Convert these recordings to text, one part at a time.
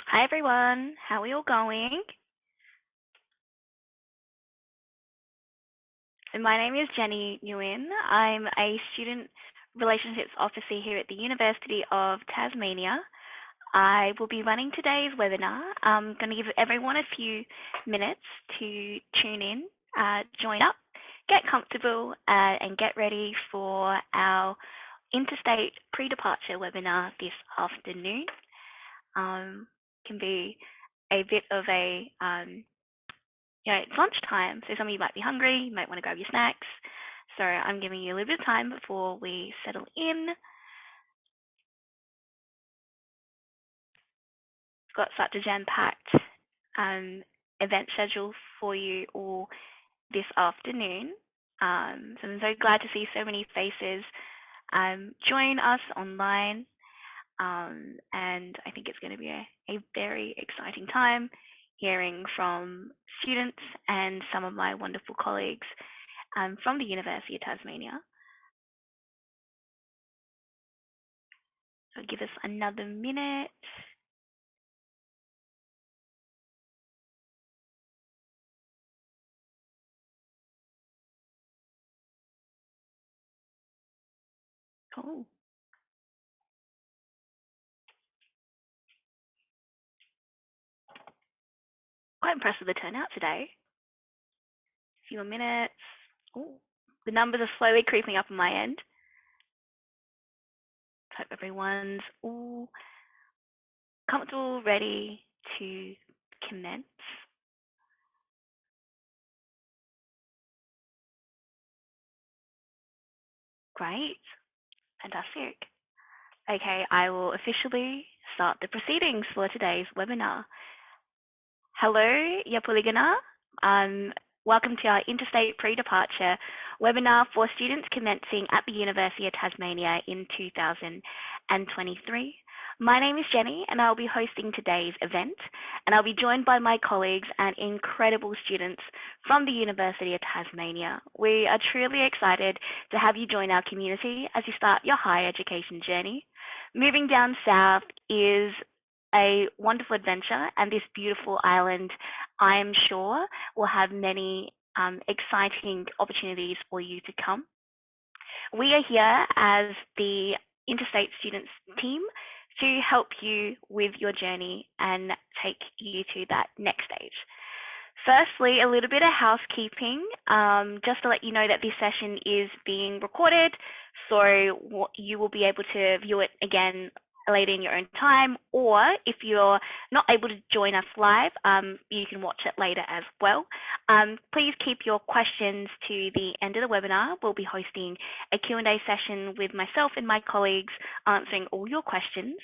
Hi everyone, how are you all going? So my name is Jenny Nguyen. I'm a student relationships officer here at the University of Tasmania. I will be running today's webinar. I'm going to give everyone a few minutes to tune in, join up, get comfortable, and get ready for our Interstate pre-departure webinar this afternoon. Can be a bit of a it's lunchtime, so some of you might be hungry, you might want to grab your snacks. So I'm giving you a little bit of time before we settle in. Got such a jam-packed event schedule for you all this afternoon. So I'm so glad to see so many faces join us online. And I think it's going to be a very exciting time hearing from students and some of my wonderful colleagues from the University of Tasmania. So give us another minute. Cool. Quite impressed with the turnout today. A few more minutes. Ooh, the numbers are slowly creeping up on my end. Hope everyone's all comfortable, ready to commence. Great. Fantastic. Okay, I will officially start the proceedings for today's webinar. Hello, Yapuligana. Welcome to our Interstate Pre-Departure webinar for students commencing at the University of Tasmania in 2023. My name is Jenny and I'll be hosting today's event, and I'll be joined by my colleagues and incredible students from the University of Tasmania. We are truly excited to have you join our community as you start your higher education journey. Moving down south is a wonderful adventure, and this beautiful island, I am sure, will have many exciting opportunities for you to come. We are here as the Interstate Students team to help you with your journey and take you to that next stage. Firstly, a little bit of housekeeping, just to let you know that this session is being recorded, so you will be able to view it again later in your own time, or if you're not able to join us live, you can watch it later as well. Please keep your questions to the end of the webinar. We'll be hosting a Q&A session with myself and my colleagues answering all your questions.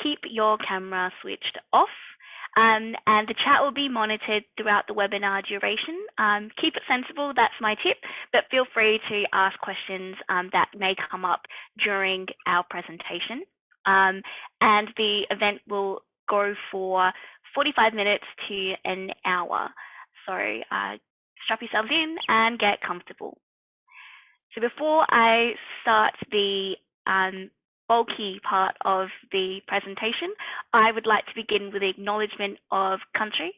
Keep your camera switched off. And the chat will be monitored throughout the webinar duration. Keep it sensible, that's my tip, but feel free to ask questions that may come up during our presentation. And the event will go for 45 minutes to an hour. So strap yourselves in and get comfortable. So before I start the bulky part of the presentation, I would like to begin with the acknowledgement of country.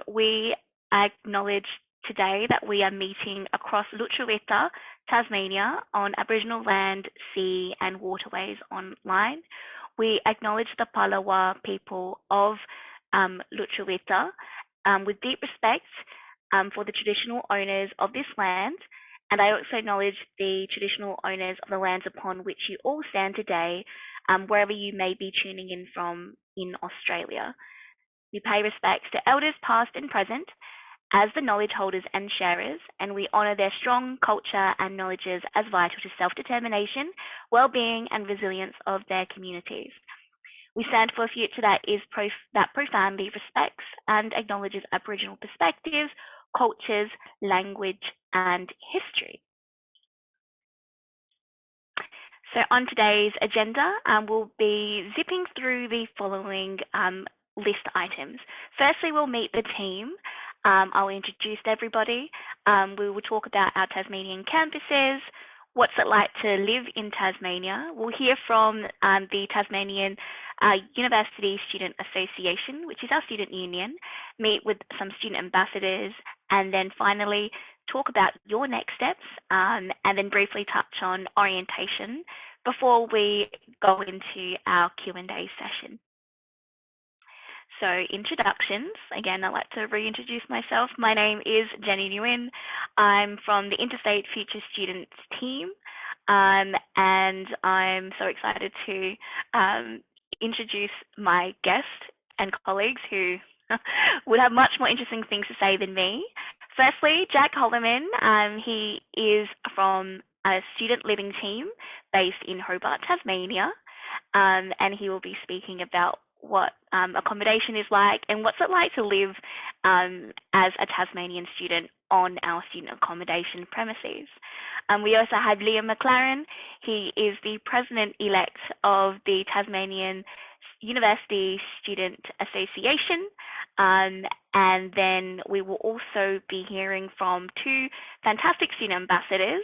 We acknowledge today that we are meeting across Lutruwita, Tasmania, on Aboriginal land, sea and waterways online. We acknowledge the Palawa people of Lutruwita with deep respect for the traditional owners of this land. And I also acknowledge the traditional owners of the lands upon which you all stand today, wherever you may be tuning in from in Australia. We pay respects to elders past and present as the knowledge holders and sharers, and we honour their strong culture and knowledges as vital to self-determination, well-being and resilience of their communities. We stand for a future that profoundly respects and acknowledges Aboriginal perspectives, cultures, language, and history. So on today's agenda, we'll be zipping through the following list items. Firstly, we'll meet the team. I'll introduce everybody. We will talk about our Tasmanian campuses. what's it like to live in Tasmania. We'll hear from the Tasmanian University Student Association, which is our student union, meet with some student ambassadors, and then finally talk about your next steps, and then briefly touch on orientation before we go into our Q&A session. So introductions. Again, I'd like to reintroduce myself. My name is Jenny Nguyen. I'm from the Interstate Future Students team, and I'm so excited to introduce my guest and colleagues who would have much more interesting things to say than me. Firstly, Jack Holloman. He is from a student living team based in Hobart, Tasmania, and he will be speaking about what accommodation is like and what's it like to live as a Tasmanian student on our student accommodation premises. We also have Liam McLaren. He is the president-elect of the Tasmanian University Student Association. And then we will also be hearing from two fantastic student ambassadors,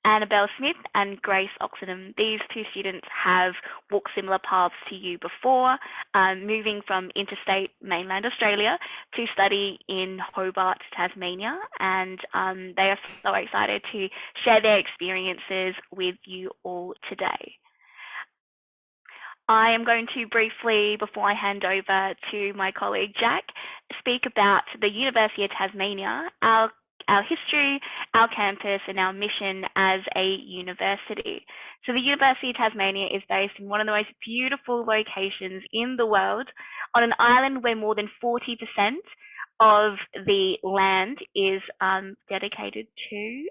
Annabelle Smith and Grace Oxenham. These two students have walked similar paths to you before, moving from interstate mainland Australia to study in Hobart, Tasmania, and they are so excited to share their experiences with you all today. I am going to briefly, before I hand over to my colleague Jack, speak about the University of Tasmania, our history, our campus, and our mission as a university. So the University of Tasmania is based in one of the most beautiful locations in the world, on an island where more than 40% of the land is dedicated to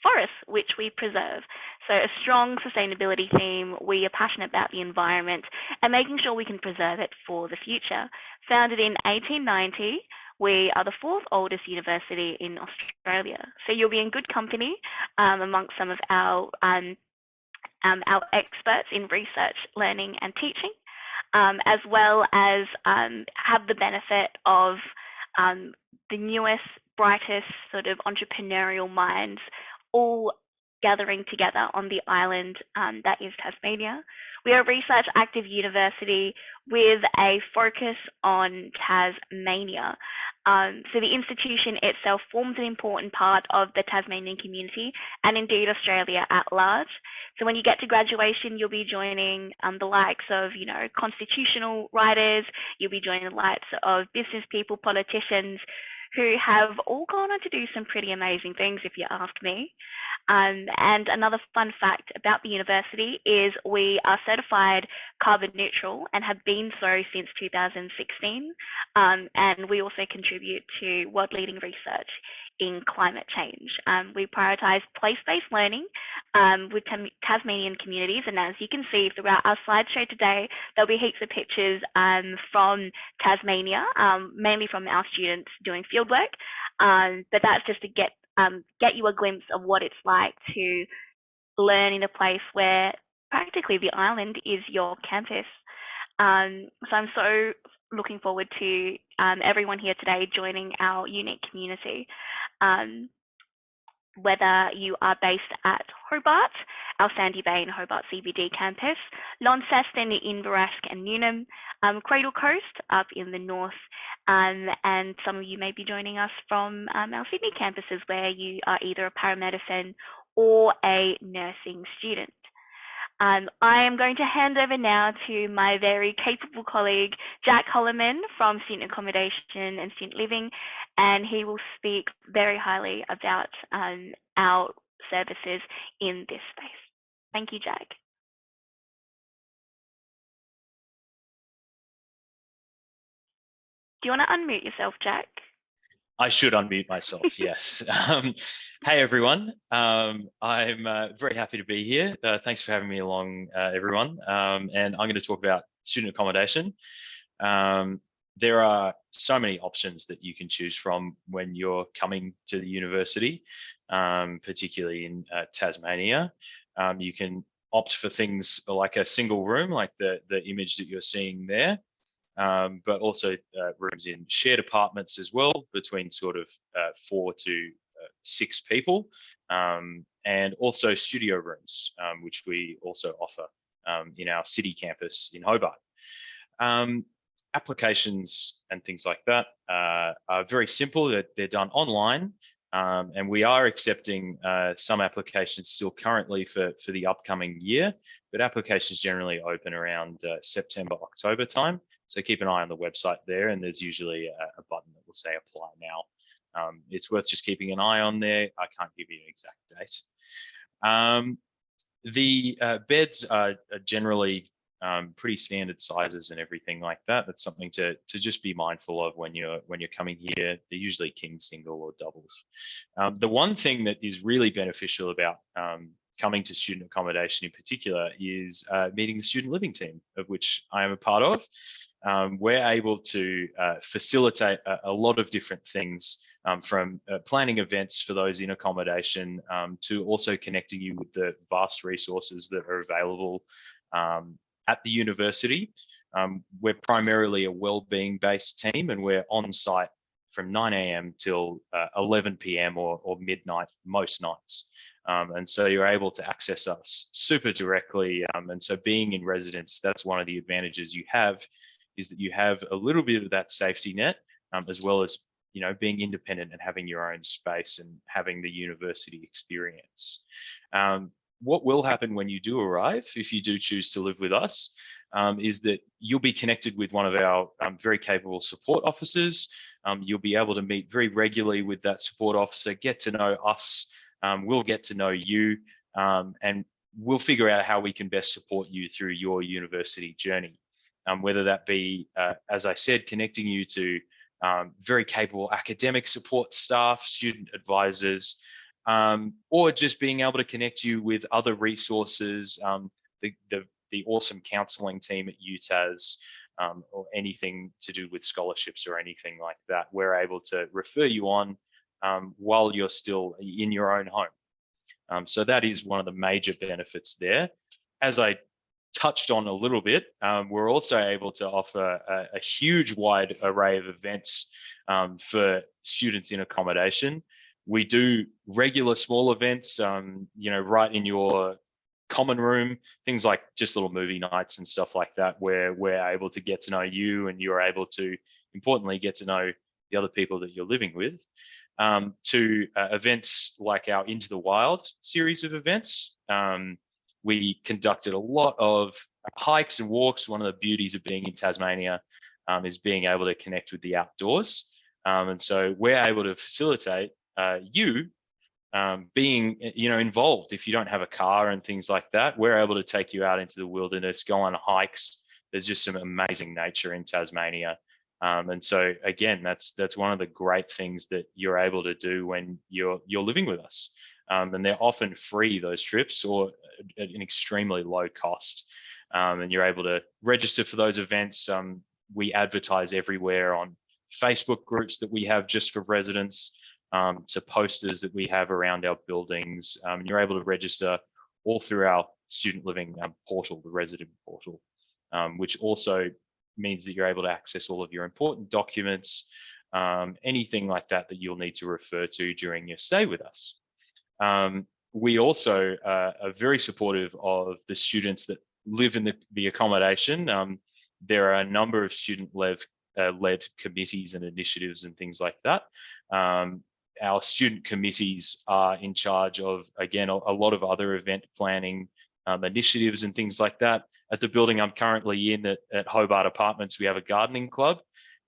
forests, which we preserve. So a strong sustainability theme. We are passionate about the environment and making sure we can preserve it for the future. Founded in 1890, we are the fourth oldest university in Australia. So you'll be in good company amongst some of our experts in research, learning and teaching, as well as have the benefit of the newest, brightest sort of entrepreneurial minds all gathering together on the island that is Tasmania. We are a research active university with a focus on Tasmania. So the institution itself forms an important part of the Tasmanian community and indeed Australia at large. So when you get to graduation, you'll be joining the likes of, constitutional writers, you'll be joining the likes of business people, politicians, who have all gone on to do some pretty amazing things, if you ask me. And another fun fact about the university is we are certified carbon neutral and have been so since 2016. And we also contribute to world-leading research in climate change. We prioritise place-based learning with Tasmanian communities, and as you can see throughout our slideshow today, there'll be heaps of pictures from Tasmania, mainly from our students doing fieldwork, but that's just to get you a glimpse of what it's like to learn in a place where practically the island is your campus. So I'm so looking forward to everyone here today joining our unique community. Whether you are based at Hobart, our Sandy Bay and Hobart CBD campus, Launceston, Inverashiel and Newnham, Cradle Coast up in the north, and some of you may be joining us from our Sydney campuses where you are either a paramedicine or a nursing student. I am going to hand over now to my very capable colleague, Jack Holloman from Student Accommodation and Student Living, and he will speak very highly about our services in this space. Thank you, Jack. Do you want to unmute yourself, Jack? I should unmute myself, yes. Hey, everyone. I'm very happy to be here. Thanks for having me along, everyone. And I'm going to talk about student accommodation. There are so many options that you can choose from when you're coming to the university, particularly in Tasmania. You can opt for things like a single room, like the image that you're seeing there. But also rooms in shared apartments as well, between sort of 4 to 6 people, and also studio rooms, which we also offer in our city campus in Hobart. Applications and things like that are very simple. They're done online, and we are accepting some applications still currently for the upcoming year, but applications generally open around September, October time. So keep an eye on the website there, and there's usually a button that will say apply now. It's worth just keeping an eye on there. I can't give you an exact date. The beds are generally pretty standard sizes and everything like that. That's something to just be mindful of when you're coming here. They're usually king, single, or doubles. The one thing that is really beneficial about coming to student accommodation in particular is meeting the student living team, of which I am a part of. We're able to facilitate a lot of different things, from planning events for those in accommodation to also connecting you with the vast resources that are available at the university. We're primarily a wellbeing based team, and we're on site from 9 a.m. till 11 p.m. or midnight most nights. And so you're able to access us super directly. And so being in residence, that's one of the advantages you have, is that you have a little bit of that safety net, as well as being independent and having your own space and having the university experience. What will happen when you do arrive, if you do choose to live with us, is that you'll be connected with one of our very capable support officers. You'll be able to meet very regularly with that support officer, get to know us, we'll get to know you, and we'll figure out how we can best support you through your university journey. Whether that be, as I said, connecting you to very capable academic support staff, student advisors, or just being able to connect you with other resources, the awesome counselling team at UTAS, or anything to do with scholarships or anything like that. We're able to refer you on while you're still in your own home. So that is one of the major benefits there. As I touched on a little bit, we're also able to offer a huge wide array of events for students in accommodation. We do regular small events, right in your common room, things like just little movie nights and stuff like that, where we're able to get to know you and you're able to, importantly, get to know the other people that you're living with, to events like our Into the Wild series of events. We conducted a lot of hikes and walks. One of the beauties of being in Tasmania is being able to connect with the outdoors. And so we're able to facilitate you being involved. If you don't have a car and things like that, we're able to take you out into the wilderness, go on hikes. There's just some amazing nature in Tasmania. And so again, that's one of the great things that you're able to do when you're living with us. And they're often free, those trips, or at an extremely low cost. And you're able to register for those events. We advertise everywhere on Facebook groups that we have just for residents, to posters that we have around our buildings. And you're able to register all through our student living portal, the resident portal, which also means that you're able to access all of your important documents, anything like that you'll need to refer to during your stay with us. We also are very supportive of the students that live in the accommodation. There are a number of student-led committees and initiatives and things like that. Our student committees are in charge of, again, a lot of other event planning initiatives and things like that. At the building I'm currently in at Hobart Apartments, we have a gardening club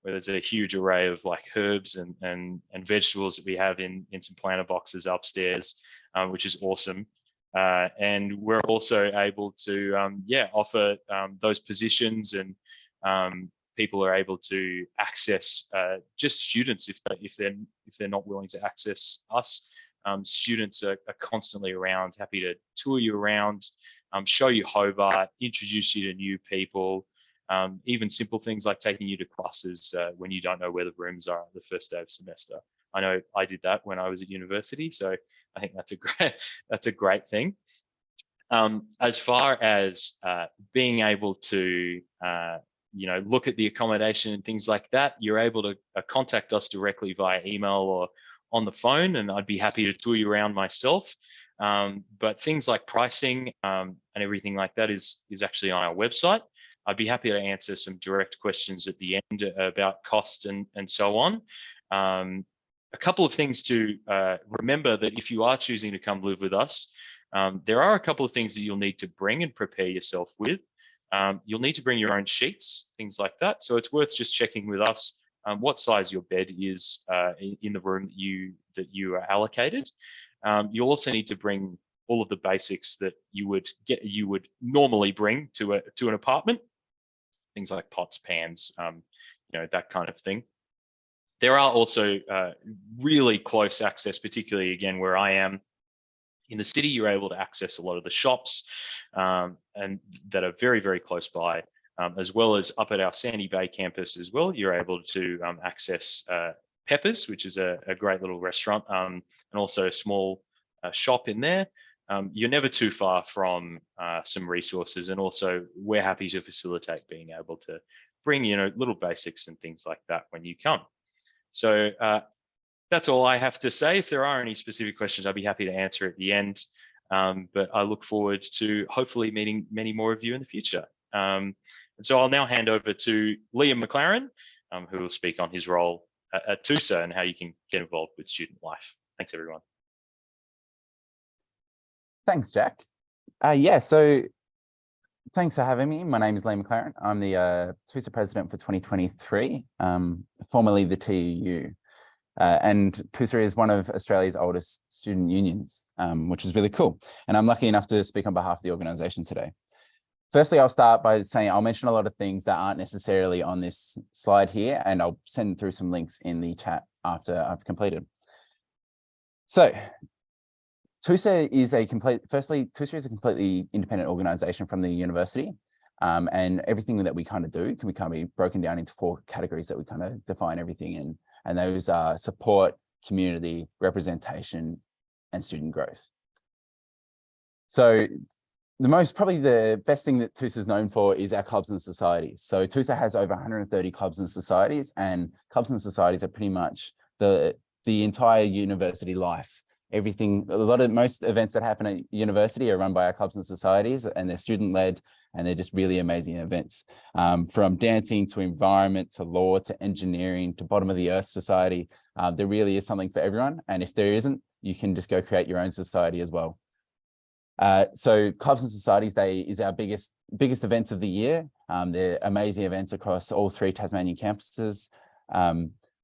where there's a huge array of like herbs and vegetables that we have in some planter boxes upstairs, which is awesome. And we're also able to offer those positions, and people are able to access just students if they're not willing to access us. Students are constantly around, happy to tour you around, show you Hobart, introduce you to new people, even simple things like taking you to classes when you don't know where the rooms are the first day of semester. I know I did that when I was at university, so I think that's a great thing. As far as being able to look at the accommodation and things like that, you're able to contact us directly via email on the phone, and I'd be happy to tour you around myself. But things like pricing and everything like that is actually on our website. I'd be happy to answer some direct questions at the end about cost and so on. A couple of things to remember: that if you are choosing to come live with us, there are a couple of things that you'll need to bring and prepare yourself with. You'll need to bring your own sheets, things like that. So it's worth just checking with us what size your bed is in the room that you are allocated. You'll also need to bring all of the basics that you would normally bring to an apartment, things like pots, pans, that kind of thing. There are also really close access, particularly again where I am in the city. You're able to access a lot of the shops and that are very, very close by, as well as up at our Sandy Bay campus as well. You're able to access Peppers, which is a great little restaurant, and also a small shop in there. You're never too far from some resources, and also we're happy to facilitate being able to bring little basics and things like that when you come. So that's all I have to say. If there are any specific questions, I'd be happy to answer at the end. But I look forward to hopefully meeting many more of you in the future. And so I'll now hand over to Liam McLaren, who will speak on his role at TUSA and how you can get involved with student life. Thanks, everyone. Thanks, Jack. So thanks for having me. My name is Liam McLaren. I'm the TUSA president for 2023, formerly the TUU. And TUSA is one of Australia's oldest student unions, which is really cool. And I'm lucky enough to speak on behalf of the organisation today. Firstly, I'll start by saying I'll mention a lot of things that aren't necessarily on this slide here, and I'll send through some links in the chat after I've completed. So TUSA is a completely independent organisation from the university. And everything that we kind of do can be broken down into 4 categories that we kind of define everything in. And those are support, community, representation, and student growth. So probably the best thing that TUSA is known for is our clubs and societies. So TUSA has over 130 clubs and societies, and clubs and societies are pretty much the entire university life. Most events that happen at university are run by our clubs and societies, and they're student-led, and they're just really amazing events. From dancing to environment to law to engineering to bottom of the earth society, there really is something for everyone. And if there isn't, you can just go create your own society as well. So clubs and societies Day is our biggest events of the year. They're amazing events across all 3 Tasmanian campuses.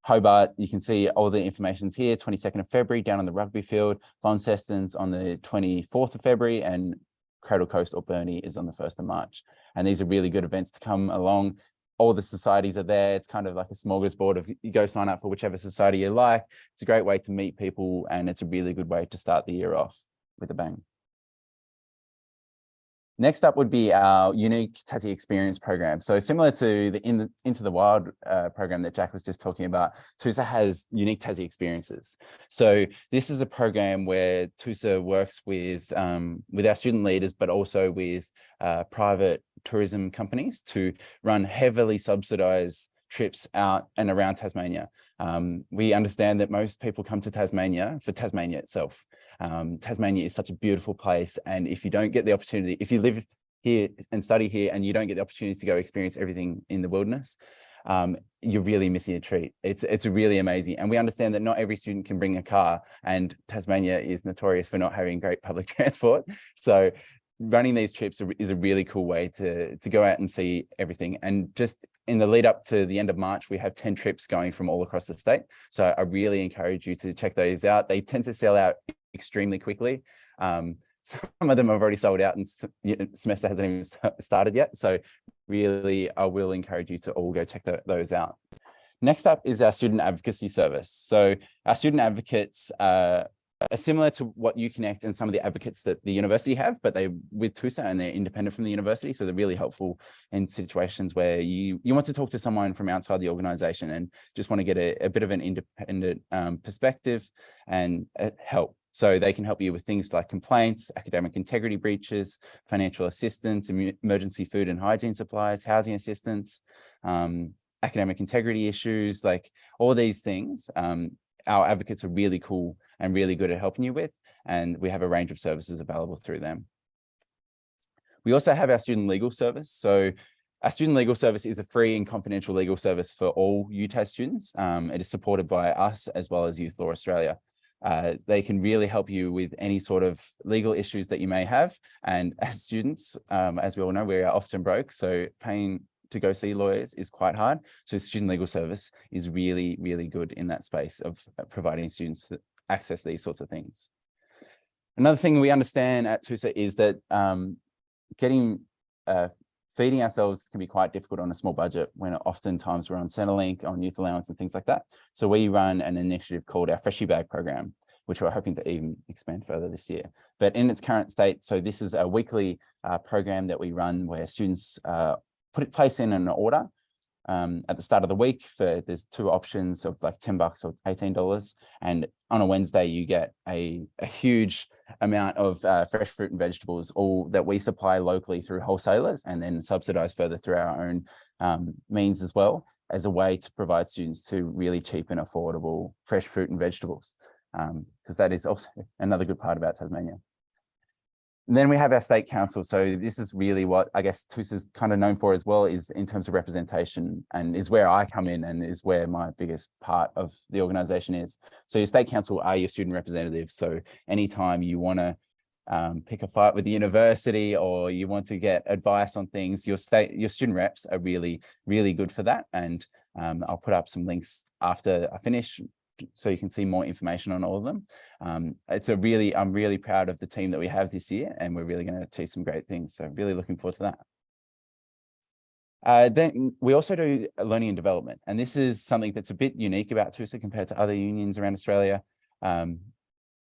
Hobart, you can see all the information's here, 22nd of February down on the rugby field. Launceston's on the 24th of February, and Cradle Coast or Burnie is on the 1st of March. And these are really good events to come along. All the societies are there. It's kind of like a smorgasbord of you go sign up for whichever society you like. It's a great way to meet people, and it's a really good way to start the year off with a bang. Next up would be our unique Tassie experience program. So similar to the Into the Wild program that Jack was just talking about, TUSA has unique Tassie experiences. So this is a program where TUSA works with our student leaders, but also with private tourism companies to run heavily subsidized trips out and around Tasmania. We understand that most people come to Tasmania for Tasmania itself. Tasmania is such a beautiful place, and if you don't get the opportunity, if you live here and study here and you don't get the opportunity to go experience everything in the wilderness, you're really missing a treat. It's really amazing, and we understand that not every student can bring a car, and Tasmania is notorious for not having great public transport. So running these trips is a really cool way to go out and see everything. And just in the lead up to the end of March, we have 10 trips going from all across the state. So I really encourage you to check those out. They tend to sell out extremely quickly. Some of them have already sold out and semester hasn't even started yet. So really, I will encourage you to all go check those out. Next up is our student advocacy service. So our student advocates are similar to what UConnect and some of the advocates that the university have, but they're with TUSA and they're independent from the university. So they're really helpful in situations where you want to talk to someone from outside the organization and just want to get a bit of an independent perspective and help. So they can help you with things like complaints, academic integrity breaches, financial assistance, emergency food and hygiene supplies, housing assistance, academic integrity issues, like all these things. our advocates are really cool and really good at helping you with, and we have a range of services available through them. We also have our student legal service. So our student legal service is a free and confidential legal service for all UTAS students. It is supported by us as well as Youth Law Australia. They can really help you with any sort of legal issues that you may have. And as students, as we all know, we are often broke. So paying to go see lawyers is quite hard. So student legal service is really, really good in that space of providing students access to these sorts of things. Another thing we understand at TUSA is that feeding ourselves can be quite difficult on a small budget when oftentimes we're on Centrelink, on youth allowance and things like that. So we run an initiative called our Freshie Bag program, which we're hoping to even expand further this year. But in its current state, so this is a weekly program that we run where students place in an order at the start of the week. There's two options of like $10 or $18, and on a Wednesday you get a huge amount of fresh fruit and vegetables, all that we supply locally through wholesalers and then subsidize further through our own means as well, as a way to provide students to really cheap and affordable fresh fruit and vegetables, because that is also another good part about Tasmania. And then we have our state council. So this is really what I guess TUSA is kind of known for as well, is in terms of representation, and is where I come in and is where my biggest part of the organisation is. So your state council are your student representatives. So anytime you want to pick a fight with the university or you want to get advice on things, your student reps are really, really good for that. And I'll put up some links after I finish, so you can see more information on all of them. I'm really proud of the team that we have this year, and we're really going to achieve some great things. So really looking forward to that. Then we also do learning and development. And this is something that's a bit unique about TUSA compared to other unions around Australia,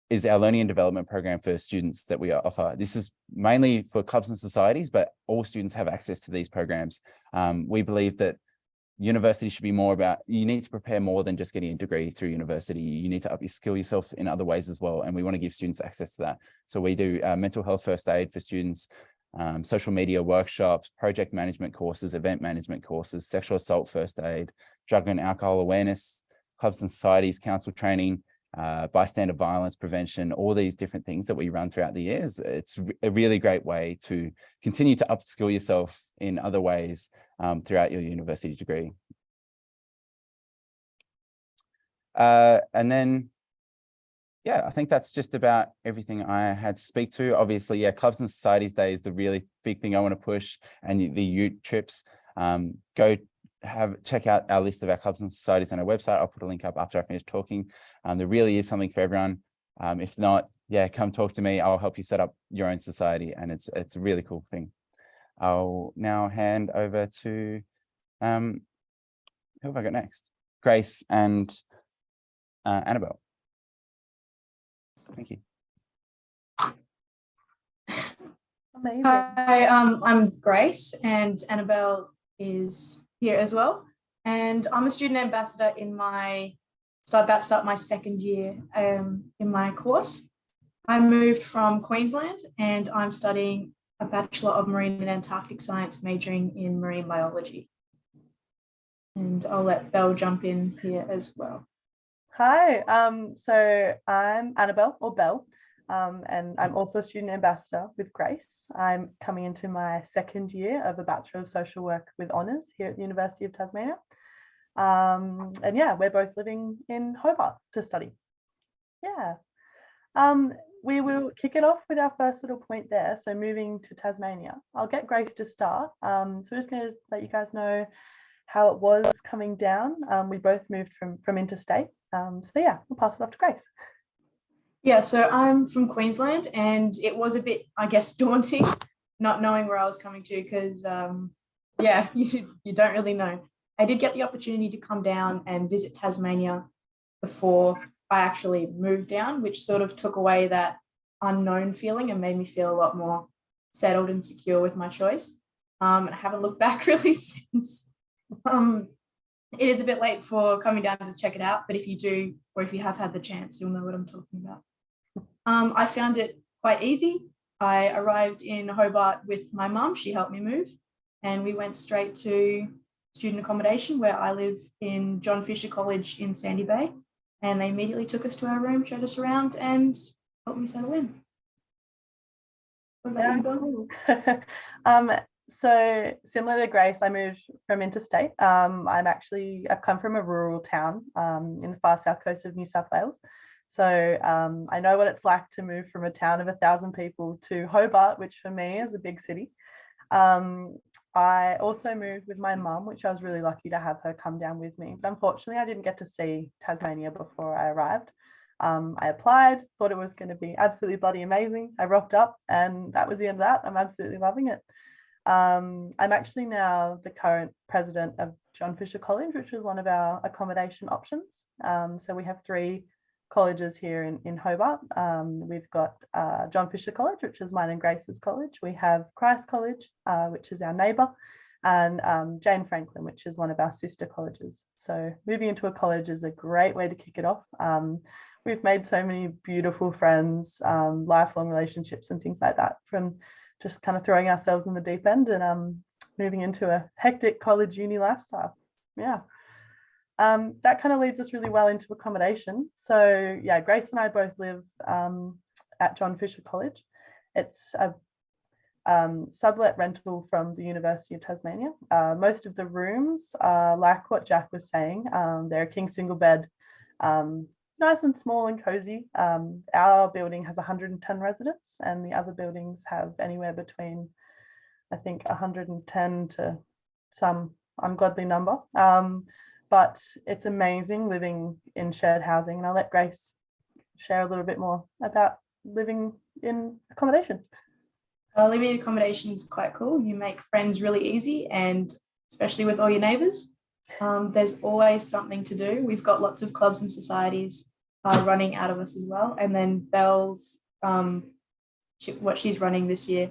is our learning and development program for students that we offer. This is mainly for clubs and societies, but all students have access to these programs. We believe that university should be more about, you need to prepare more than just getting a degree through university. You need to upskill yourself in other ways as well. And we want to give students access to that. So we do mental health first aid for students, social media workshops, project management courses, event management courses, sexual assault first aid, drug and alcohol awareness, clubs and societies, council training, bystander violence prevention, all these different things that we run throughout the years. It's a really great way to continue to upskill yourself in other ways throughout your university degree. And then, yeah, I think that's just about everything I had to speak to. Obviously, yeah, Clubs and Societies Day is the really big thing I want to push, and the youth trips. Check out our list of our clubs and societies on our website. I'll put a link up after I finish talking. There really is something for everyone. If not, yeah, come talk to me. I'll help you set up your own society, and it's a really cool thing. I'll now hand over to who have I got next? Grace and Annabelle. Thank you. Amazing. Hi, I'm Grace, and Annabelle is here as well. And I'm a student ambassador in about to start my second year in my course. I moved from Queensland and I'm studying a Bachelor of Marine and Antarctic Science, majoring in marine biology. And I'll let Belle jump in here as well. Hi, so I'm Annabelle, or Belle, and I'm also a student ambassador with Grace. I'm coming into my second year of a Bachelor of Social Work with Honours here at the University of Tasmania. And yeah, we're both living in Hobart to study. Yeah. We will kick it off with our first little point there. So moving to Tasmania, I'll get Grace to start. So we're just going to let you guys know how it was coming down. We both moved from Interstate. So yeah, we'll pass it off to Grace. Yeah, so I'm from Queensland, and it was a bit, I guess, daunting not knowing where I was coming to, because yeah, you don't really know. I did get the opportunity to come down and visit Tasmania before I actually moved down, which sort of took away that unknown feeling and made me feel a lot more settled and secure with my choice. And I haven't looked back really since. It is a bit late for coming down to check it out, but if you do, or if you have had the chance, you'll know what I'm talking about. I found it quite easy. I arrived in Hobart with my mum. She helped me move, and we went straight to student accommodation, where I live in John Fisher College in Sandy Bay. and they immediately took us to our room, showed us around, and helped me settle in. What about you, Bill? So similar to Grace, I moved from Interstate. I've come from a rural town in the far south coast of New South Wales. So I know what it's like to move from a town of 1,000 people to Hobart, which for me is a big city. I also moved with my mum, which I was really lucky to have her come down with me. But unfortunately, I didn't get to see Tasmania before I arrived. I applied, thought it was going to be absolutely bloody amazing. I rocked up and that was the end of that. I'm absolutely loving it. I'm actually now the current president of John Fisher College, which is one of our accommodation options. So we have 3 colleges here in Hobart. We've got John Fisher College, which is mine and Grace's college. We have CRICOS College, which is our neighbour, and Jane Franklin, which is one of our sister colleges. So moving into a college is a great way to kick it off. We've made so many beautiful friends, lifelong relationships and things like that from just kind of throwing ourselves in the deep end and moving into a hectic college uni lifestyle. Yeah. That kind of leads us really well into accommodation. So yeah, Grace and I both live at John Fisher College. It's a sublet rental from the University of Tasmania. Most of the rooms are like what Jack was saying. They're a king single bed, nice and small and cozy. Our building has 110 residents and the other buildings have anywhere between, I think, 110 to some ungodly number. But it's amazing living in shared housing. And I'll let Grace share a little bit more about living in accommodation. Living in accommodation is quite cool. You make friends really easy, and especially with all your neighbours. There's always something to do. We've got lots of clubs and societies running out of us as well. And then Belle's, what she's running this year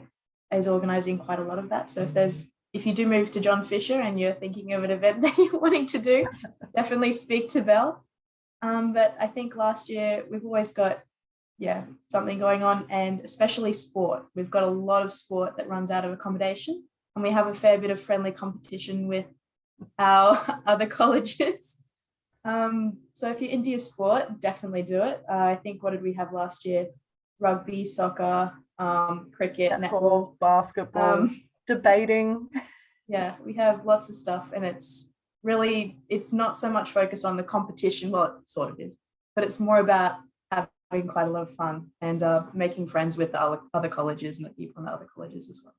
is organising quite a lot of that. So if you do move to John Fisher and you're thinking of an event that you're wanting to do, definitely speak to Belle. But I think last year we've always got, something going on, and especially sport. We've got a lot of sport that runs out of accommodation, and we have a fair bit of friendly competition with our other colleges. So if you're into your sport, definitely do it. I think, what did we have last year? Rugby, soccer, cricket, netball, basketball, debating. Yeah, we have lots of stuff, and it's not so much focused on the competition. Well, it sort of is, but it's more about having quite a lot of fun and making friends with the other colleges and the people in the other colleges as well.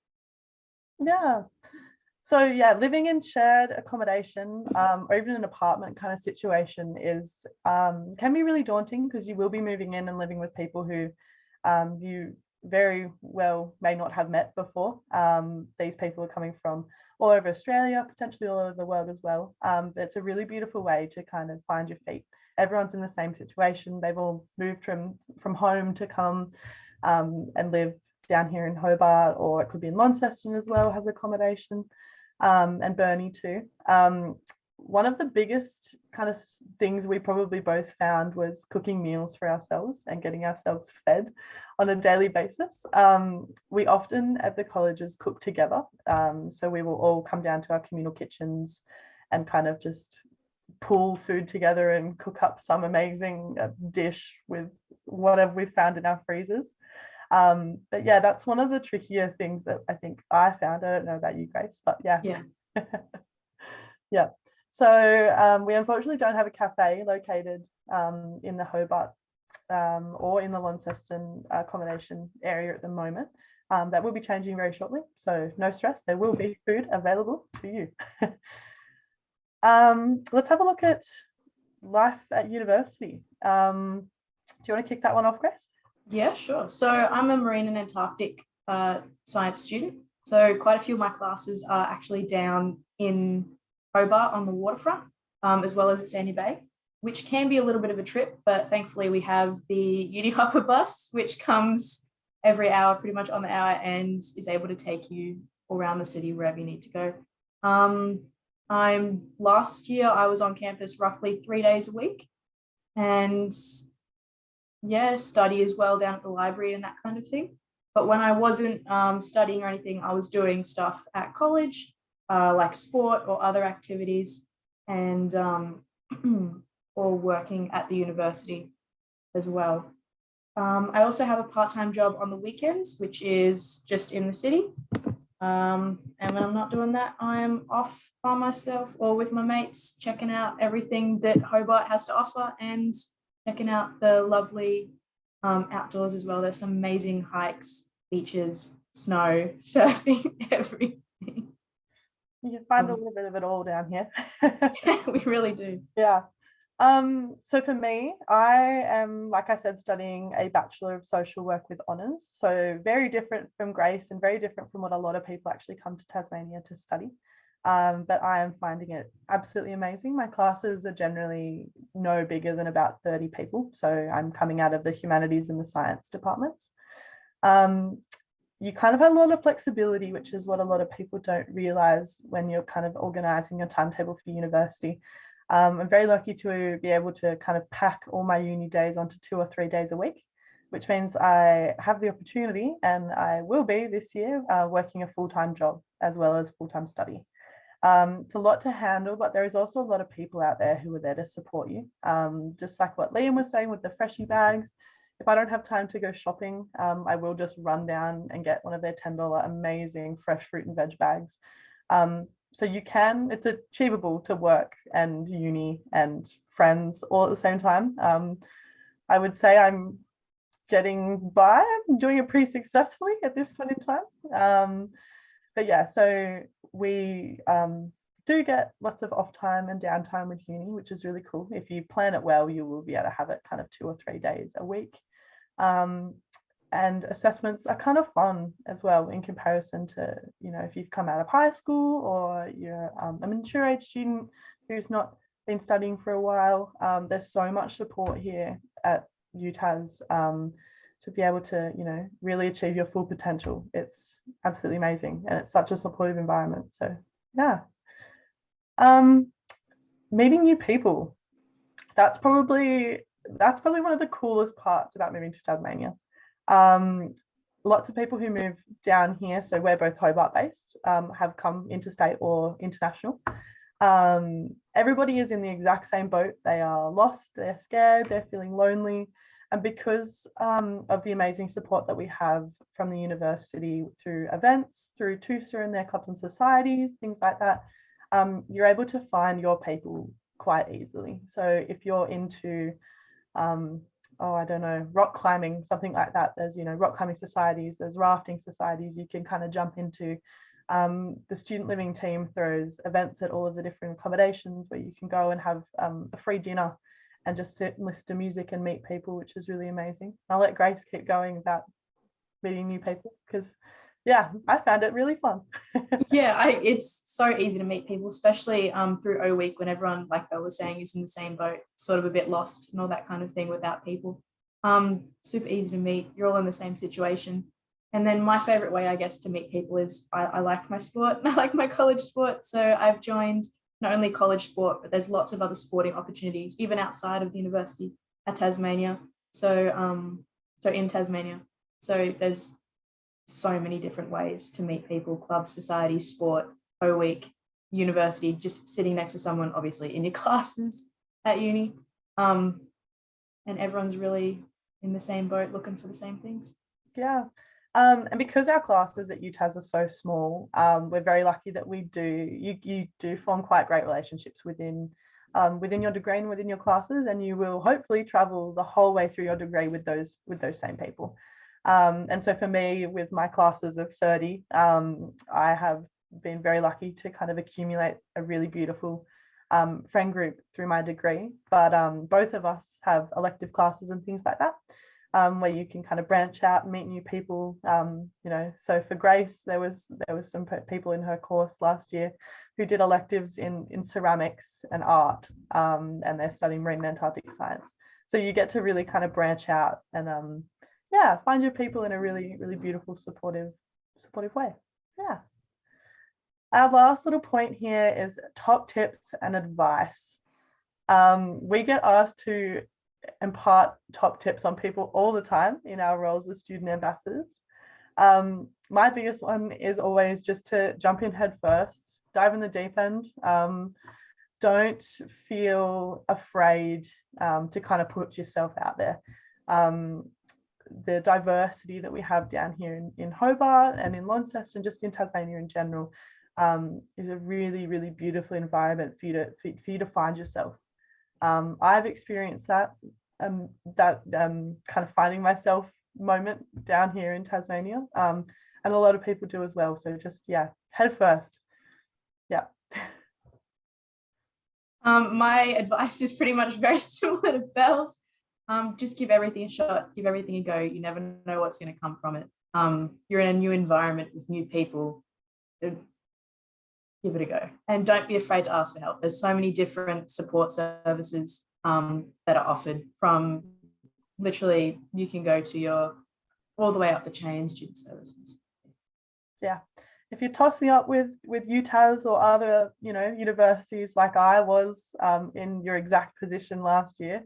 Yeah. So yeah, living in shared accommodation or even an apartment kind of situation is can be really daunting, because you will be moving in and living with people who you very well may not have met before. These people are coming from all over Australia, potentially all over the world as well. But it's a really beautiful way to kind of find your feet. Everyone's in the same situation. They've all moved from home to come and live down here in Hobart, or it could be in Launceston as well, has accommodation, and Burnie too. One of the biggest kind of things we probably both found was cooking meals for ourselves and getting ourselves fed on a daily basis. We often at the colleges cook together. So we will all come down to our communal kitchens and kind of just pull food together and cook up some amazing dish with whatever we found in our freezers. But yeah, that's one of the trickier things that I think I found. I don't know about you, Grace, but yeah. Yeah. So we unfortunately don't have a cafe located in the Hobart or in the Launceston accommodation area at the moment. That will be changing very shortly, so no stress, there will be food available to you. Let's have a look at life at university. Do you want to kick that one off, Grace? Yeah, sure. So I'm a marine and Antarctic science student. So quite a few of my classes are actually down in Hobart on the waterfront, as well as at Sandy Bay, which can be a little bit of a trip, but thankfully we have the Uni Hopper bus, which comes every hour, pretty much on the hour, and is able to take you around the city wherever you need to go. Last year I was on campus roughly 3 days a week, and study as well down at the library and that kind of thing. But when I wasn't studying or anything, I was doing stuff at college, like sport or other activities, and or working at the university as well. I also have a part-time job on the weekends, which is just in the city. And when I'm not doing that, I'm off by myself or with my mates, checking out everything that Hobart has to offer and checking out the lovely outdoors as well. There's some amazing hikes, beaches, snow, surfing, everything. You can find a little bit of it all down here. We really do. Yeah. So for me, I am, like I said, studying a Bachelor of Social Work with honours. So very different from Grace and very different from what a lot of people actually come to Tasmania to study. But I am finding it absolutely amazing. My classes are generally no bigger than about 30 people. So I'm coming out of the humanities and the science departments. You kind of have a lot of flexibility, which is what a lot of people don't realise when you're kind of organising your timetable for university. I'm very lucky to be able to kind of pack all my uni days onto 2 or 3 days a week, which means I have the opportunity, and I will be this year, working a full-time job as well as full-time study. It's a lot to handle, but there is also a lot of people out there who are there to support you. Just like what Liam was saying with the freshie bags, if I don't have time to go shopping, I will just run down and get one of their $10 amazing fresh fruit and veg bags. So it's achievable to work and uni and friends all at the same time. I would say I'm getting by, I'm doing it pretty successfully at this point in time. But yeah, so we do get lots of off time and downtime with uni, which is really cool. If you plan it well, you will be able to have it kind of 2 or 3 days a week. And assessments are kind of fun as well in comparison to, if you've come out of high school or you're a mature age student who's not been studying for a while. There's so much support here at UTAS to be able to, really achieve your full potential. It's absolutely amazing, and it's such a supportive environment. So yeah. Meeting new people. That's probably one of the coolest parts about moving to Tasmania. Lots of people who move down here, so we're both Hobart based, have come interstate or international. Everybody is in the exact same boat. They are lost, they're scared, they're feeling lonely. And because of the amazing support that we have from the university through events, through TUSA and their clubs and societies, things like that, you're able to find your people quite easily. So if you're into I don't know, rock climbing, something like that. There's, rock climbing societies, there's rafting societies you can kind of jump into. The student living team throws events at all of the different accommodations where you can go and have a free dinner and just sit and listen to music and meet people, which is really amazing. I'll let Grace keep going about meeting new people because, yeah, I found it really fun. Yeah, it's so easy to meet people, especially through O Week when everyone, like Belle was saying, is in the same boat, sort of a bit lost and all that kind of thing without people. Super easy to meet. You're all in the same situation. And then my favorite way, I guess, to meet people is I like my sport and I like my college sport. So I've joined not only college sport, but there's lots of other sporting opportunities, even outside of the university at Tasmania. So in Tasmania. So there's so many different ways to meet people: club, society, sport, O Week, university, just sitting next to someone, obviously in your classes at uni. And everyone's really in the same boat looking for the same things. Yeah. And because our classes at UTAS are so small, we're very lucky that you do form quite great relationships within your degree and within your classes, and you will hopefully travel the whole way through your degree with those same people. And so for me, with my classes of 30, I have been very lucky to kind of accumulate a really beautiful friend group through my degree. But both of us have elective classes and things like that, where you can kind of branch out and meet new people. So for Grace, there was some people in her course last year who did electives in ceramics and art, and they're studying marine and Antarctic science. So you get to really kind of branch out and find your people in a really, really beautiful, supportive way. Yeah. Our last little point here is top tips and advice. We get asked to impart top tips on people all the time in our roles as student ambassadors. My biggest one is always just to jump in head first, dive in the deep end. don't feel afraid to kind of put yourself out there. The diversity that we have down here in Hobart and in Launceston and just in Tasmania in general is a really, really beautiful environment for you to find yourself. I've experienced that kind of finding myself moment down here in Tasmania, and a lot of people do as well. So just, yeah, head first. Yeah. My advice is pretty much very similar to Belle's. Just give everything a shot, give everything a go. You never know what's going to come from it. You're in a new environment with new people. Give it a go. And don't be afraid to ask for help. There's so many different support services that are offered, from literally you can go to all the way up the chain, student services. Yeah. If you're tossing up with UTAS or other, universities like I was in your exact position last year,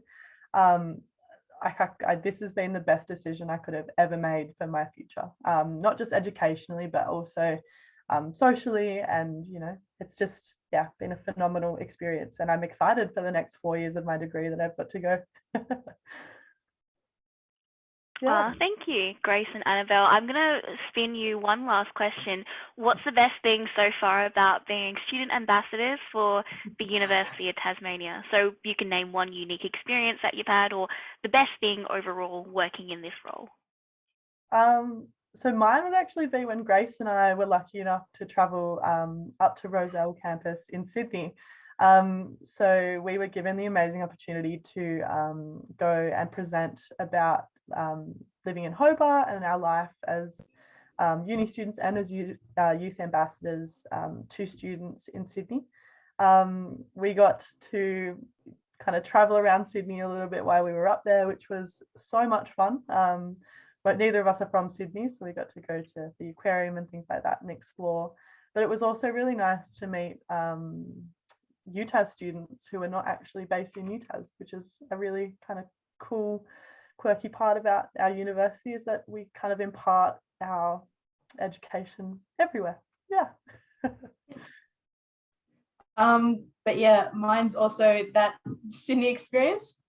this has been the best decision I could have ever made for my future, not just educationally, but also socially. And, it's just, yeah, been a phenomenal experience. And I'm excited for the next 4 years of my degree that I've got to go. Yeah. Thank you, Grace and Annabelle. I'm going to spin you one last question. What's the best thing so far about being student ambassadors for the University of Tasmania? So you can name one unique experience that you've had, or the best thing overall working in this role. So mine would actually be when Grace and I were lucky enough to travel up to Rozelle campus in Sydney. So we were given the amazing opportunity to go and present about living in Hobart and our life as uni students and as youth ambassadors to students in Sydney. We got to kind of travel around Sydney a little bit while we were up there, which was so much fun. But neither of us are from Sydney, so we got to go to the aquarium and things like that and explore. But it was also really nice to meet UTAS students who are not actually based in UTAS, which is a really kind of cool, quirky part about our university, is that we kind of impart our education everywhere. Yeah. But yeah, mine's also that Sydney experience,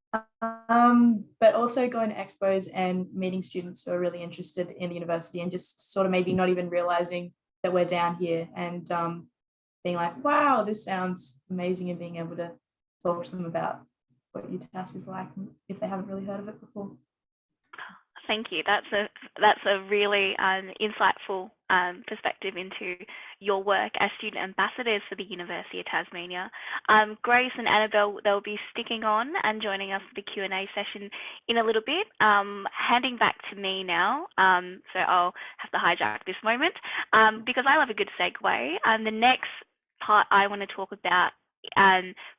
but also going to expos and meeting students who are really interested in the university, and just sort of maybe not even realizing that we're down here, and being like, wow, this sounds amazing, and being able to talk to them about what UTAS is like if they haven't really heard of it before. Thank you. That's a really insightful perspective into your work as student ambassadors for the University of Tasmania. Grace and Annabelle, they'll be sticking on and joining us for the Q&A session in a little bit. Handing back to me now, so I'll have to hijack this moment because I love a good segue. The next part I want to talk about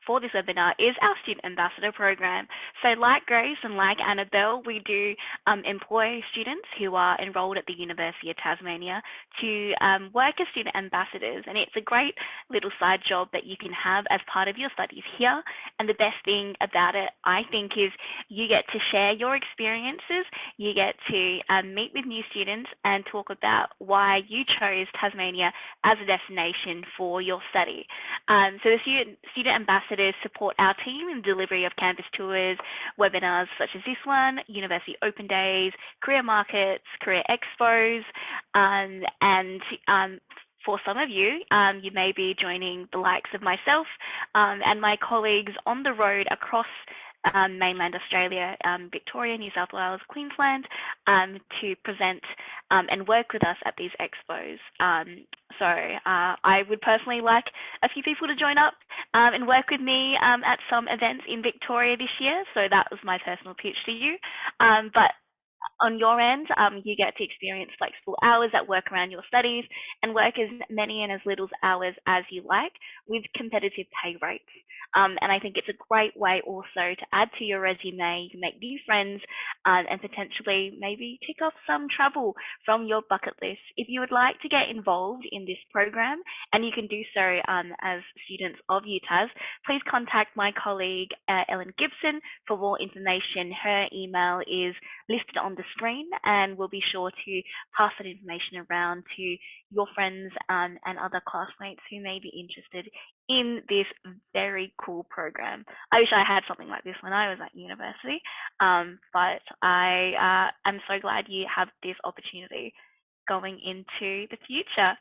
for this webinar is our student ambassador program. So like Grace and like Annabelle, we do employ students who are enrolled at the University of Tasmania to work as student ambassadors, and it's a great little side job that you can have as part of your studies here. And the best thing about it, I think, is you get to share your experiences, you get to meet with new students and talk about why you chose Tasmania as a destination for your study. So the student ambassadors support our team in delivery of campus tours, webinars such as this one, university open days, career markets, career expos, and for some of you, you may be joining the likes of myself and my colleagues on the road across mainland Australia, Victoria, New South Wales, Queensland, to present and work with us at these expos. So I would personally like a few people to join up and work with me at some events in Victoria this year. So that was my personal pitch to you. But on your end, you get to experience flexible hours that work around your studies and work as many and as little hours as you like with competitive pay rates. And I think it's a great way also to add to your resume. You can make new friends and potentially maybe tick off some travel from your bucket list. If you would like to get involved in this program, and you can do so as students of UTAS, please contact my colleague Ellen Gibson for more information. Her email is listed on the screen, and we'll be sure to pass that information around to your friends and other classmates who may be interested in this very cool program. I wish I had something like this when I was at university, but I am so glad you have this opportunity going into the future.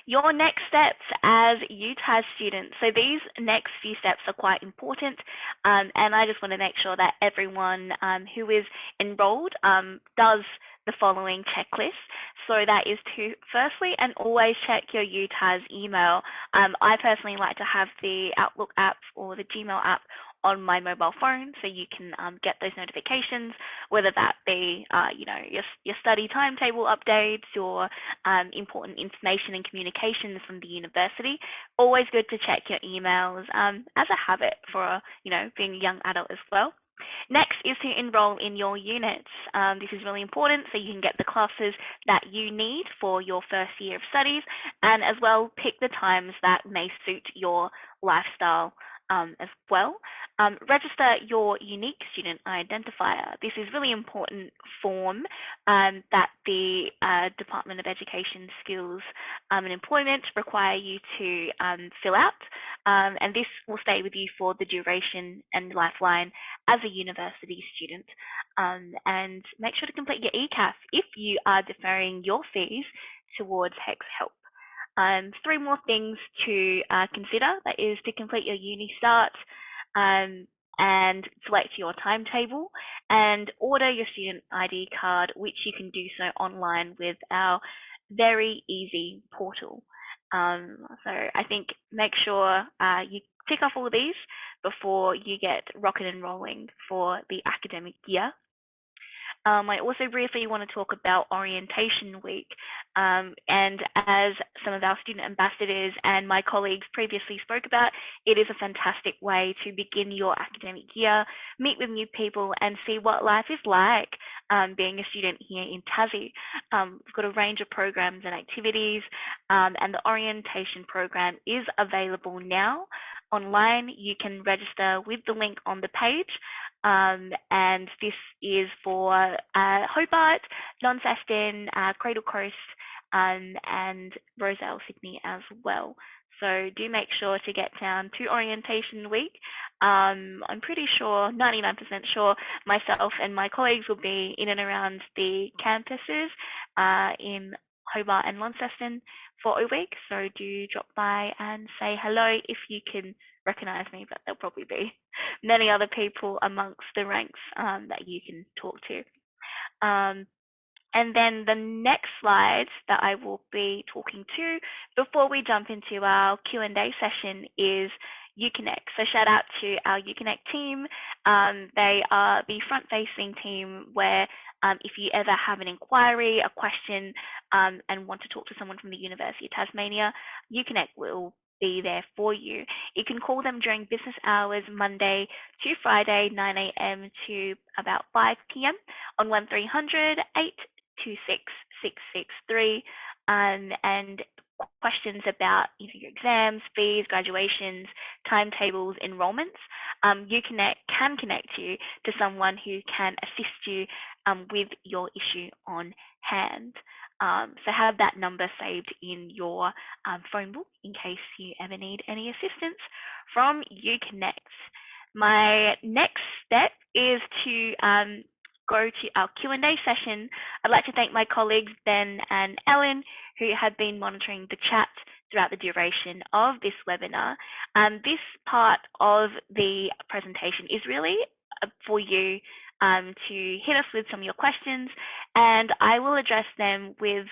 Your next steps as UTAS students. So these next few steps are quite important, and I just want to make sure that everyone who is enrolled does the following checklist. So that is to firstly and always check your UTAS email. I personally like to have the Outlook app or the Gmail app on my mobile phone, so you can get those notifications, whether that be your study timetable updates or important information and communications from the university. Always good to check your emails as a habit for being a young adult as well. Next is to enroll in your units. This is really important so you can get the classes that you need for your first year of studies, and as well pick the times that may suit your lifestyle as well. Register your unique student identifier. This is really important form that the Department of Education Skills and Employment require you to fill out, and this will stay with you for the duration and lifeline as a university student. And make sure to complete your ECAF if you are deferring your fees towards HECS help. 3 more things to consider. That is to complete your uni start and select your timetable and order your student ID card, which you can do so online with our very easy portal. So I think make sure you tick off all of these before you get rocking and rolling for the academic year. I also briefly want to talk about orientation week, and as some of our student ambassadors and my colleagues previously spoke about, it is a fantastic way to begin your academic year, meet with new people and see what life is like being a student here in Tassie. We've got a range of programs and activities, and the orientation program is available now online. You can register with the link on the page. And this is for Hobart, Launceston, Cradle Coast, and Roselle, Sydney as well. So do make sure to get down to orientation week. I'm pretty sure, 99% sure, myself and my colleagues will be in and around the campuses in Hobart and Launceston for a week. So do drop by and say hello if you can recognize me, but there'll probably be many other people amongst the ranks that you can talk to. And then the next slide that I will be talking to before we jump into our Q&A session is Uconnect. So shout out to our Uconnect team. They are the front-facing team where if you ever have an inquiry, a question, and want to talk to someone from the University of Tasmania, Uconnect will be there for you. You can call them during business hours, Monday to Friday, 9 a.m. to about 5 p.m. on 1300 826 663, and questions about either your exams, fees, graduations, timetables, enrollments. Uconnect can connect you to someone who can assist you with your issue on hand. So have that number saved in your phone book in case you ever need any assistance from Uconnect. My next step is to go to our Q&A session. I'd like to thank my colleagues Ben and Ellen, who have been monitoring the chat throughout the duration of this webinar. This part of the presentation is really for you to hit us with some of your questions, and I will address them with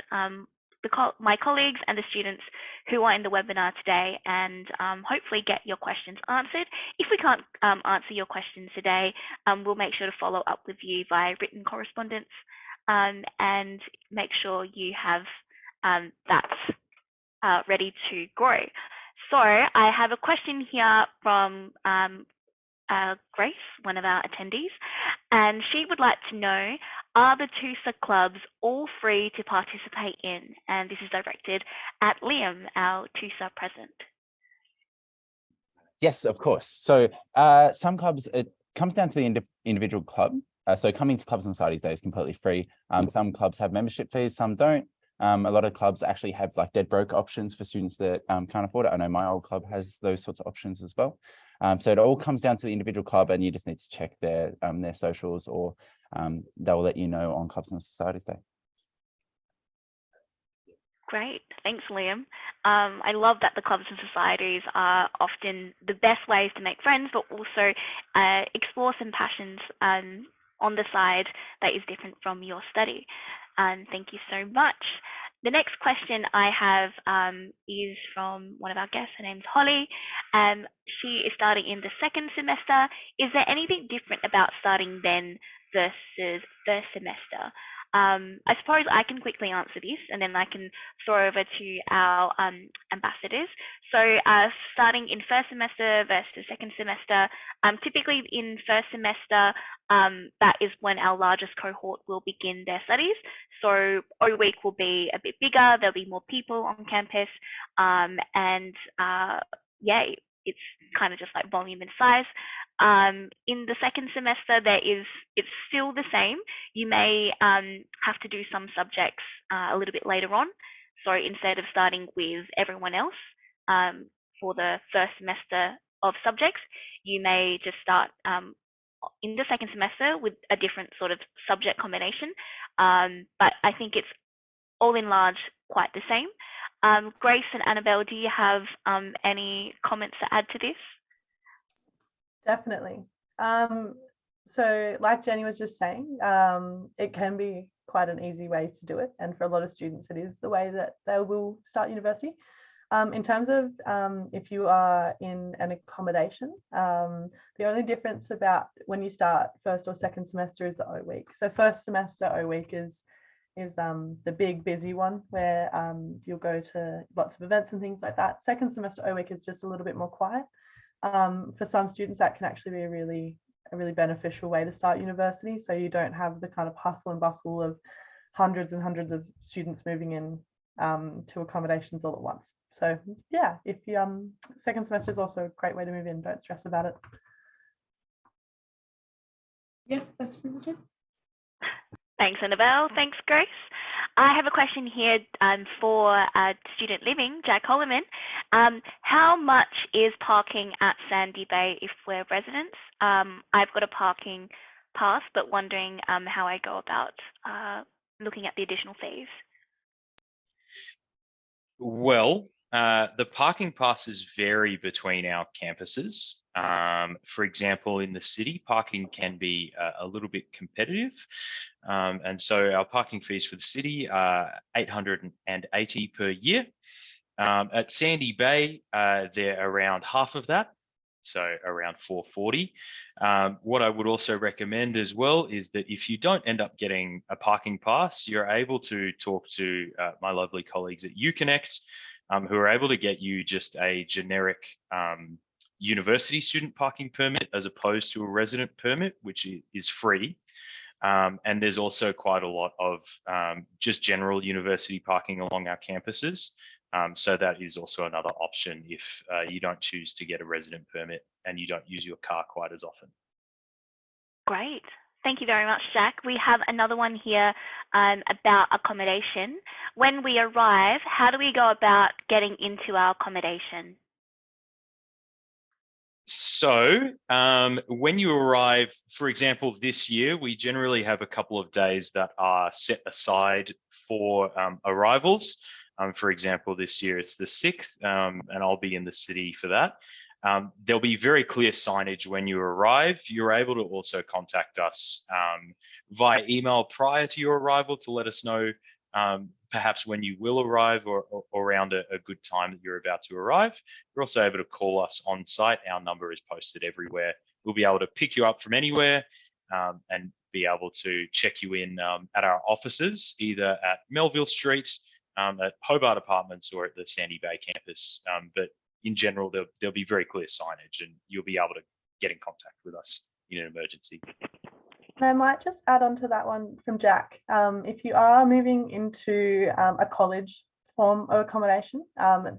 my colleagues and the students who are in the webinar today, and hopefully get your questions answered. If we can't answer your questions today, we'll make sure to follow up with you via written correspondence and make sure you have that ready to go. So I have a question here from Grace, one of our attendees, and she would like to know, are the TUSA clubs all free to participate in? And this is directed at Liam, our TUSA president. Yes, of course. So some clubs, it comes down to the individual club. So coming to Clubs and Societies Day is completely free. Some clubs have membership fees, some don't. A lot of clubs actually have like dead broke options for students that can't afford it. I know my old club has those sorts of options as well. So it all comes down to the individual club, and you just need to check their socials, or they'll let you know on Clubs and Societies Day. Great, thanks, Liam. I love that the clubs and societies are often the best ways to make friends, but also explore some passions on the side that is different from your study. Thank you so much. The next question I have is from one of our guests. Her name's Holly. She is starting in the second semester. Is there anything different about starting then versus first semester? I suppose I can quickly answer this, and then I can throw over to our ambassadors. So starting in first semester versus second semester, typically in first semester, that is when our largest cohort will begin their studies. So O week will be a bit bigger, there'll be more people on campus, and yeah, it's kind of just like volume and size. In the second semester, it's still the same. You may have to do some subjects a little bit later on. So instead of starting with everyone else for the first semester of subjects, you may just start in the second semester with a different sort of subject combination. But I think it's all in large quite the same. Grace and Annabelle, do you have any comments to add to this? Definitely. So like Jenny was just saying, it can be quite an easy way to do it. And for a lot of students, it is the way that they will start university. In terms of if you are in an accommodation, the only difference about when you start first or second semester is the O week. So first semester O week is the big busy one where you'll go to lots of events and things like that. Second semester O week is just a little bit more quiet. For some students, that can actually be a really beneficial way to start university. So you don't have the kind of hustle and bustle of hundreds and hundreds of students moving in to accommodations all at once. So yeah, if you second semester is also a great way to move in. Don't stress about it. Yeah, that's pretty much it. Thanks, Annabelle. Thanks, Grace. I have a question here for student living, Jack Holloman. How much is parking at Sandy Bay if we're residents? I've got a parking pass, but wondering how I go about looking at the additional fees. Well, the parking passes vary between our campuses. For example, in the city, parking can be a little bit competitive. And so our parking fees for the city are $880 per year. At Sandy Bay, they're around half of that, so around $440. What I would also recommend as well is that if you don't end up getting a parking pass, you're able to talk to my lovely colleagues at UConnect, who are able to get you just a generic university student parking permit as opposed to a resident permit, which is free. And there's also quite a lot of just general university parking along our campuses. So that is also another option if you don't choose to get a resident permit and you don't use your car quite as often. Great. Thank you very much, Jack. We have another one here about accommodation. When we arrive, how do we go about getting into our accommodation? So when you arrive, for example, this year, we generally have a couple of days that are set aside for arrivals. For example, this year it's the 6th, and I'll be in the city for that. There'll be very clear signage when you arrive. You're able to also contact us via email prior to your arrival to let us know perhaps when you will arrive or around a good time that you're about to arrive. You're also able to call us on site. Our number is posted everywhere. We'll be able to pick you up from anywhere and be able to check you in at our offices, either at Melville Street, at Hobart Apartments, or at the Sandy Bay campus. But in general, there'll be very clear signage and you'll be able to get in contact with us in an emergency. And I might just add on to that one from Jack. If you are moving into a college form of accommodation,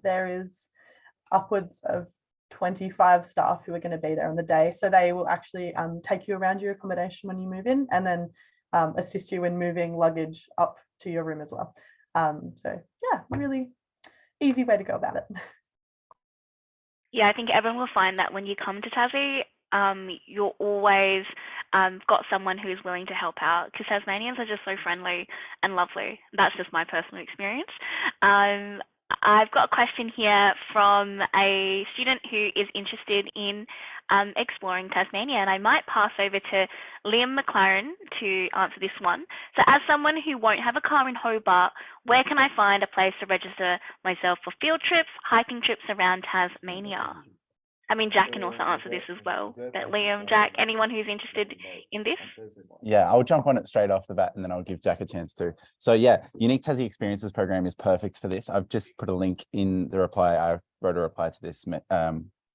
there is upwards of 25 staff who are going to be there on the day. So they will actually take you around your accommodation when you move in, and then assist you in moving luggage up to your room as well. So yeah, really easy way to go about it. Yeah, I think everyone will find that when you come to Tassie, you're always got someone who's willing to help out, because Tasmanians are just so friendly and lovely. That's just my personal experience. I've got a question here from a student who is interested in exploring Tasmania, and I might pass over to Liam McLaren to answer this one. So as someone who won't have a car in Hobart, where can I find a place to register myself for field trips, hiking trips around Tasmania? I mean, Jack can also answer this as well. But Liam, Jack, anyone who's interested in this? Yeah, I'll jump on it straight off the bat, and then I'll give Jack a chance to. So yeah, Unique Tassie Experiences program is perfect for this. I've just put a link in the reply. I wrote a reply to this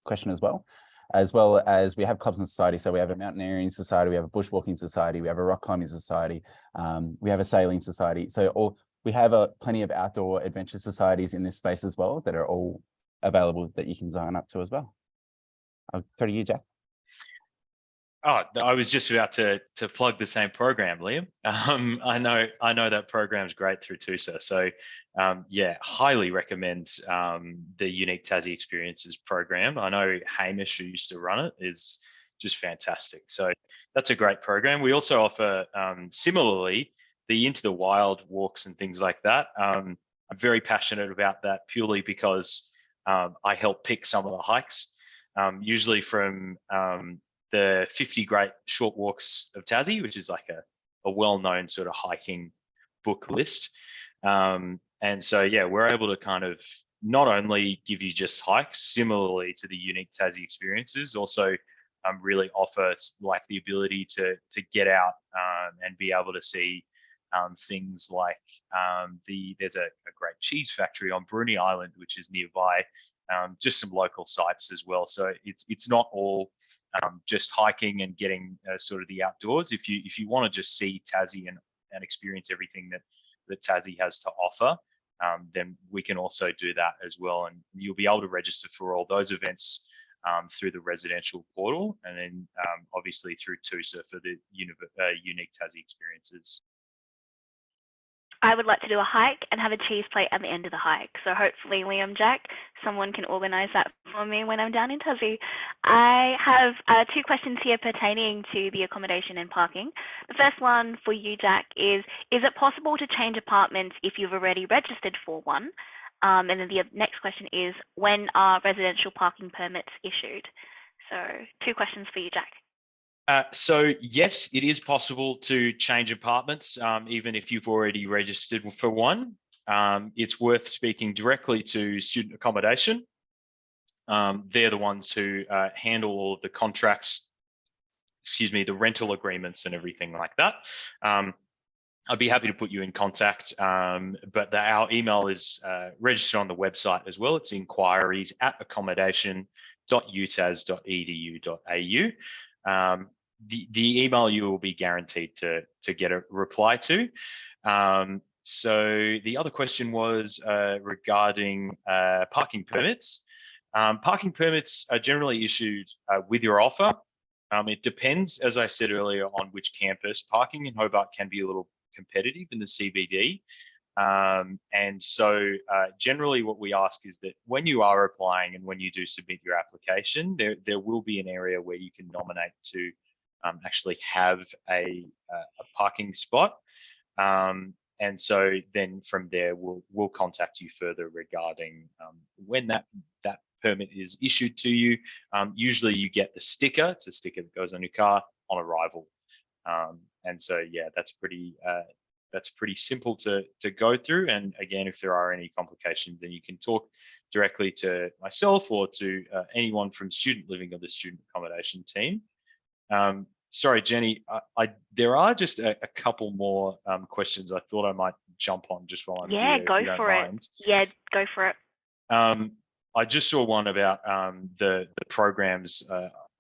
question as well as we have clubs and society. So we have a mountaineering society, we have a bushwalking society, we have a rock climbing society, we have a sailing society. So we have plenty of outdoor adventure societies in this space as well that are all available that you can sign up to as well. I'll throw to you, Jack. Oh, I was just about to plug the same program, Liam. I know that program's great through TUSA. So yeah, highly recommend the Unique Tassie Experiences program. I know Hamish, who used to run it, is just fantastic. So that's a great program. We also offer similarly the Into the Wild walks and things like that. I'm very passionate about that purely because I help pick some of the hikes. Usually from the 50 Great Short Walks of Tassie, which is like a well-known sort of hiking book list. And so, yeah, we're able to kind of not only give you just hikes, similarly to the Unique Tassie Experiences, also really offer like the ability to get out and be able to see things like there's a great cheese factory on Bruny Island, which is nearby. Just some local sites as well. So it's not all just hiking and getting sort of the outdoors. If you want to just see Tassie and experience everything that Tassie has to offer, then we can also do that as well. And you'll be able to register for all those events through the residential portal, and then obviously through TUSA for the Unique Tassie Experiences. I would like to do a hike and have a cheese plate at the end of the hike. So hopefully, Liam, Jack, someone can organise that for me when I'm down in Tassie. I have two questions here pertaining to the accommodation and parking. The first one for you, Jack, is it possible to change apartments if you've already registered for one? And then the next question is, when are residential parking permits issued? So 2 questions for you, Jack. So yes, it is possible to change apartments, even if you've already registered for one. It's worth speaking directly to Student Accommodation. They're the ones who handle all of the contracts, the rental agreements and everything like that. I'd be happy to put you in contact, but our email is registered on the website as well. It's inquiries@accommodation.utas.edu.au. The email you will be guaranteed to get a reply to. So the other question was regarding parking permits. Parking permits are generally issued with your offer. It depends, as I said earlier, on which campus. Parking in Hobart can be a little competitive in the CBD. And so generally what we ask is that when you are applying and when you do submit your application, there will be an area where you can nominate to actually have a parking spot. And so then from there, we'll contact you further regarding when that permit is issued to you. Usually you get the sticker. It's a sticker that goes on your car on arrival. And so, yeah, that's pretty simple to go through. And again, if there are any complications, then you can talk directly to myself or to anyone from student living or the student accommodation team. Sorry, Jenny, there are just a couple more questions I thought I might jump on just while I'm here. Yeah, go for it. Yeah, go for it. I just saw one about the programs,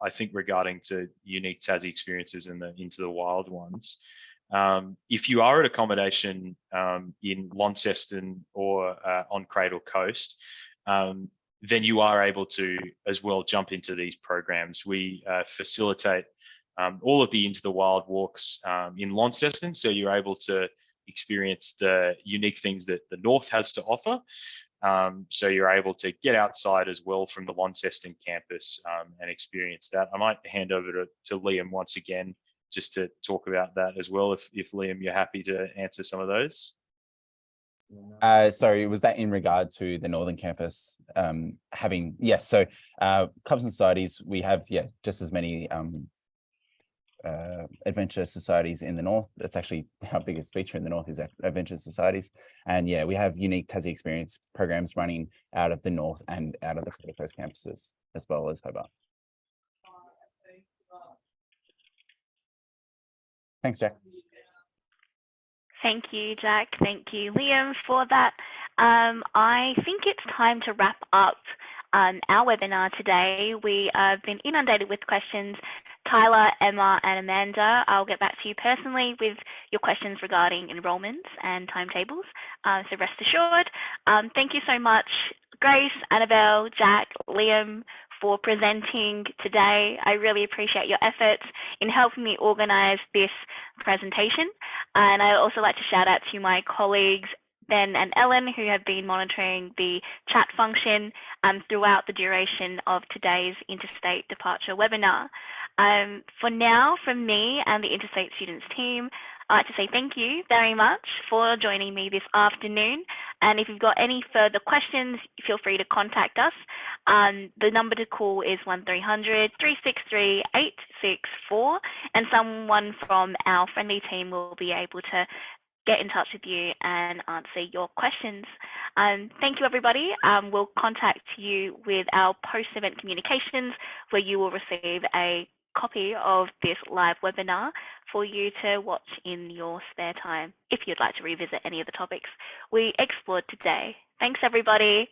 I think regarding to Unique Tassie Experiences and the Into the Wild ones. If you are at accommodation in Launceston or on Cradle Coast, then you are able to as well jump into these programs. We facilitate all of the Into the Wild walks in Launceston, so you're able to experience the unique things that the North has to offer. So you're able to get outside as well from the Launceston campus and experience that. I might hand over to Liam once again, just to talk about that as well, if Liam, you're happy to answer some of those. Sorry, was that in regard to the Northern Campus having, yes, so clubs and societies, we have, just as many adventure societies in the North. That's actually our biggest feature in the North, is adventure societies. And yeah, we have unique Tassie experience programs running out of the North and out of the Central Coast campuses, as well as Hobart. Thanks, Jack. Thank you, Jack. Thank you, Liam, for that. I think it's time to wrap up our webinar today. We have been inundated with questions. Tyler, Emma, and Amanda, I'll get back to you personally with your questions regarding enrolments and timetables. So rest assured. Thank you so much, Grace, Annabelle, Jack, Liam, for presenting today. I really appreciate your efforts in helping me organize this presentation. And I'd also like to shout out to my colleagues, Ben and Ellen, who have been monitoring the chat function throughout the duration of today's Interstate Departure webinar. For now, from me and the Interstate Students team, I'd like to say thank you very much for joining me this afternoon. And if you've got any further questions, feel free to contact us. The number to call is 1300 363 864, and someone from our friendly team will be able to get in touch with you and answer your questions. Thank you, everybody. We'll contact you with our post-event communications, where you will receive a copy of this live webinar for you to watch in your spare time if you'd like to revisit any of the topics we explored today. Thanks, everybody.